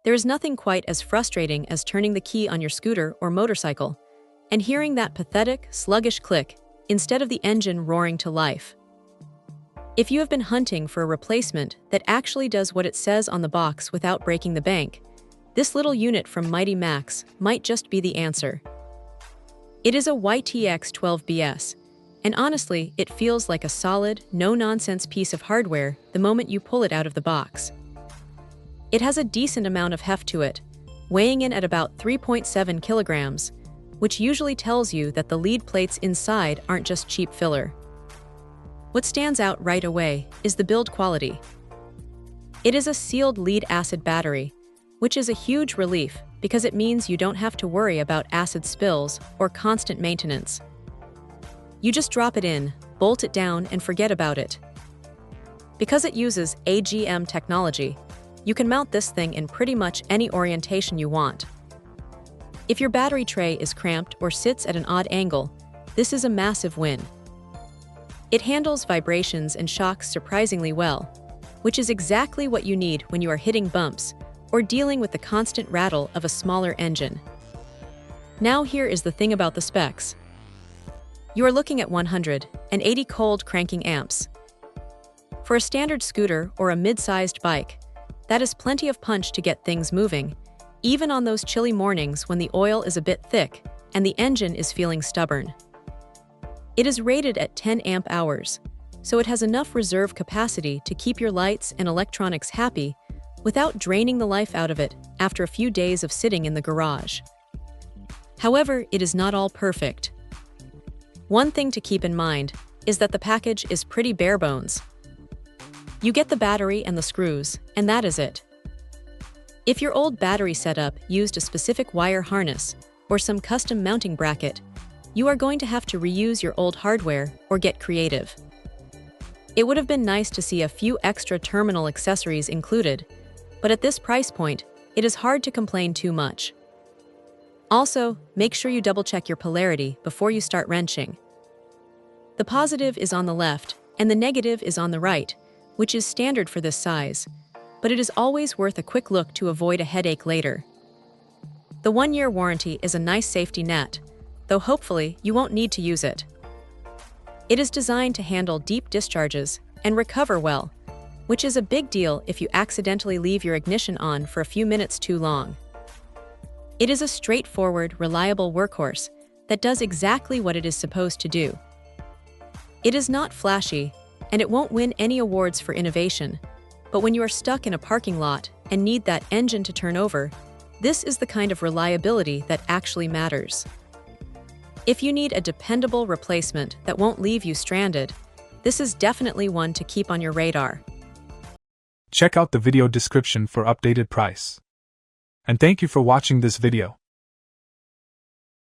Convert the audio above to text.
There is nothing quite as frustrating as turning the key on your scooter or motorcycle and hearing that pathetic, sluggish click instead of the engine roaring to life. If you have been hunting for a replacement that actually does what it says on the box without breaking the bank, this little unit from Mighty Max might just be the answer. It is a YTX12-BS, and honestly, it feels like a solid, no-nonsense piece of hardware the moment you pull it out of the box. It has a decent amount of heft to it, weighing in at about 3.7 kilograms, which usually tells you that the lead plates inside aren't just cheap filler. What stands out right away is the build quality. It is a sealed lead-acid battery, which is a huge relief because it means you don't have to worry about acid spills or constant maintenance. You just drop it in, bolt it down, and forget about it. Because it uses AGM technology, you can mount this thing in pretty much any orientation you want. If your battery tray is cramped or sits at an odd angle, this is a massive win. It handles vibrations and shocks surprisingly well, which is exactly what you need when you are hitting bumps or dealing with the constant rattle of a smaller engine. Now here is the thing about the specs. You are looking at 180 cold cranking amps. For a standard scooter or a mid-sized bike, that is plenty of punch to get things moving, even on those chilly mornings when the oil is a bit thick and the engine is feeling stubborn. It is rated at 10 amp hours, so it has enough reserve capacity to keep your lights and electronics happy without draining the life out of it after a few days of sitting in the garage. However, it is not all perfect. One thing to keep in mind is that the package is pretty bare bones. You get the battery and the screws, and that is it. If your old battery setup used a specific wire harness or some custom mounting bracket, you are going to have to reuse your old hardware or get creative. It would have been nice to see a few extra terminal accessories included, but at this price point, it is hard to complain too much. Also, make sure you double-check your polarity before you start wrenching. The positive is on the left and the negative is on the right, which is standard for this size, but it is always worth a quick look to avoid a headache later. The 1-year warranty is a nice safety net, though hopefully you won't need to use it. It is designed to handle deep discharges and recover well, which is a big deal if you accidentally leave your ignition on for a few minutes too long. It is a straightforward, reliable workhorse that does exactly what it is supposed to do. It is not flashy, and it won't win any awards for innovation, but when you are stuck in a parking lot and need that engine to turn over, this is the kind of reliability that actually matters. If you need a dependable replacement that won't leave you stranded, this is definitely one to keep on your radar. Check out the video description for updated price. And thank you for watching this video.